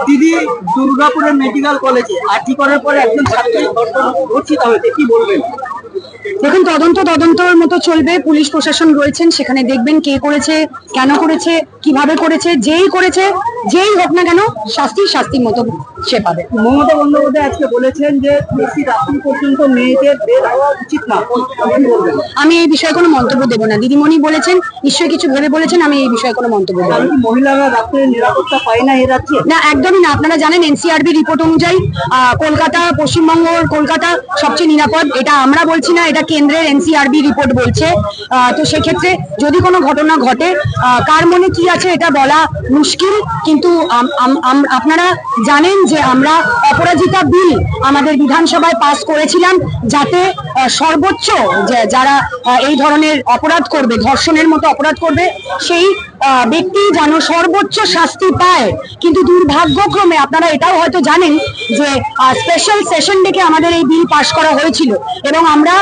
দিদি, দুর্গাপুরের মেডিকেল কলেজে আর্জি করার পরে একজন ছাত্রী ধর্ষিত হয়েছে, কি বলবেন? দেখুন, তদন্তের মতো চলবে। পুলিশ প্রশাসন রয়েছেন, সেখানে দেখবেন কে করেছে, কেন করেছে, কিভাবে করেছে। যেই হোক না কেন, শাস্তির মতো সে পাবে। মমতা বন্দ্যোপাধ্যায় আজকে বলেছেন যে বেশি রাত্রি পর্যন্ত মেয়েদের বের হওয়া উচিত না। আমি এই বিষয়ে কোনো মন্তব্য দেবো না। দিদিমণি বলেছেন, নিশ্চয়ই কিছু ভেবে বলেছেন, আমি এই বিষয়ে কোনো মন্তব্য দেবো না। মহিলারা রাত্রে নিরাপত্তা পায় না এ রাজ্যে? না, একদমই না। আপনারা জানেন এনসিআরবি রিপোর্ট অনুযায়ী পশ্চিমবঙ্গের কলকাতা সবচেয়ে নিরাপদ। এটা আমরা বলছি না, এটা কেন্দ্রের এনসিআরবি রিপোর্ট বলছে। তো সেক্ষেত্রে যদি কোনো ঘটনা ঘটে, কার মনে কি আছে এটা বলা মুশকিল। কিন্তু আপনারা জানেন যে আমরা অপরাজিতা বিল আমাদের বিধানসভায় পাস করেছিলাম, যাতে সর্বোচ্চ যারা এই ধরনের অপরাধ করবে, ধর্ষণের মতো অপরাধ করবে, সেই ব্যক্তি যেন সর্বোচ্চ শাস্তি পায়। কিন্তু দুর্ভাগ্যক্রমে আপনারা এটাও হয়তো জানেন যে স্পেশাল সেশন ডেকে আমাদের এই বিল পাশ করা হয়েছিল এবং আমরা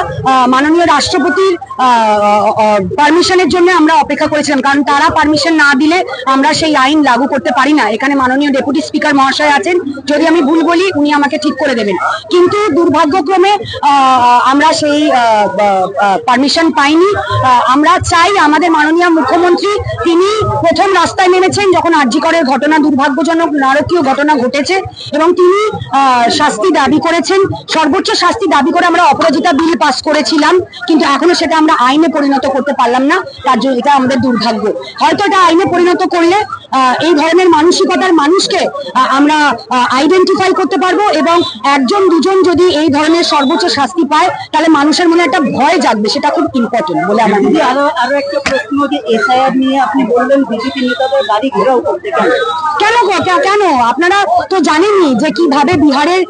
মাননীয় রাষ্ট্রপতির পারমিশনের জন্য আমরা অপেক্ষা করেছিলাম, কারণ তারা পারমিশন না দিলে আমরা সেই আইন লাগু করতে পারি না। এখানে মাননীয় ডেপুটি স্পিকার মহাশয় আছেন, যদি আমি ভুল বলি উনি আমাকে ঠিক করে দেবেন। কিন্তু দুর্ভাগ্যক্রমে আমরা সেই পারমিশন পাইনি। আমরা চাই আমাদের মাননীয় মুখ্যমন্ত্রী, তিনি প্রথম রাস্তায় নেমেছেন যখন আরজি করের ঘটনা, দুর্ভাগ্যজনক নারকীয় ঘটনা ঘটেছে, এবং তিনি শাস্তি দাবি করেছেন, সর্বোচ্চ শাস্তি দাবি করে আমরা অপরাজিতা বিল পাস করেছিলাম, কিন্তু এখনো সেটা আমরা আইনে পরিণত করতে পারলাম না। তার জন্য এটা আমাদের দুর্ভাগ্য। হয়তো এটা আইনে পরিণত করলে এই ধরনের মানসিকতার মানুষকে আমরা আইডেন্টিফাই করতে পারবো, এবং একজন দুজন যদি এই ধরনের সর্বোচ্চ শাস্তি পায়, তাহলে মানুষের মনে একটা ভয় জাগবে। সেটা খুব ইম্পর্টেন্ট বলে আমার মনে হয়। আরো একটা প্রশ্ন, যে এসআইআর নিয়ে আপনি বললেন বিজেপি নেতাদের বাড়ি ঘেরাও করতে, কেন? আপনারা তো জানেনই যে কিভাবে বিহারের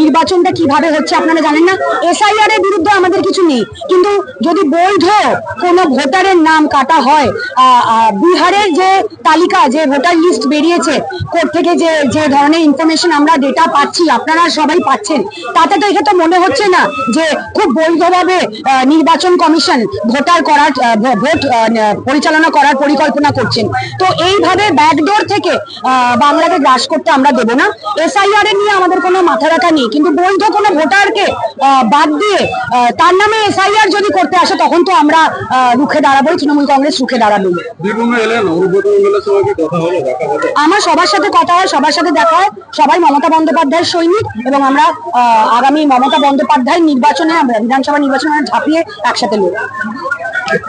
নির্বাচনটা কিভাবে হচ্ছে, আপনারা জানেন না? এসআইআর এর বিরুদ্ধে আমাদের কিছু নেই, কিন্তু যদি বৈধ কোনো ভোটারের নাম কাটা হয়, বিহারের যে তালিকা, যে ভোটার লিস্ট বেরিয়েছে, কোর্ট থেকে যে ধরনের ইনফরমেশন আমরা ডেটা পাচ্ছি, আপনারা সবাই পাচ্ছেন, তাতে তো এটা তো মনে হচ্ছে না যে খুব বৈধভাবে নির্বাচন কমিশন ভোট পরিচালনা করার পরিকল্পনা করছেন। তো এইভাবে ব্যাকডোর থেকে বাংলাকে গ্রাস করতে আমরা দেবো না। এসআইআর এ নিয়ে আমাদের কোনো মাথা ব্যথা নেই, কিন্তু বৈধ কোনো ভোটারকে বাদ দিয়ে তার নামে এসআইআর যদি করতে আসে, তখন তো আমরা রুখে দাঁড়াবো, তৃণমূল কংগ্রেস রুখে দাঁড়াবে। আমার সবার সাথে কথা হয়, সবার সাথে দেখা হয়, সবাই মমতা বন্দ্যোপাধ্যায়ের সৈনিক, এবং আমরা আগামী মমতা বন্দ্যোপাধ্যায়ের নির্বাচনে, বিধানসভা নির্বাচনে ঝাঁপিয়ে একসাথে লড়ব।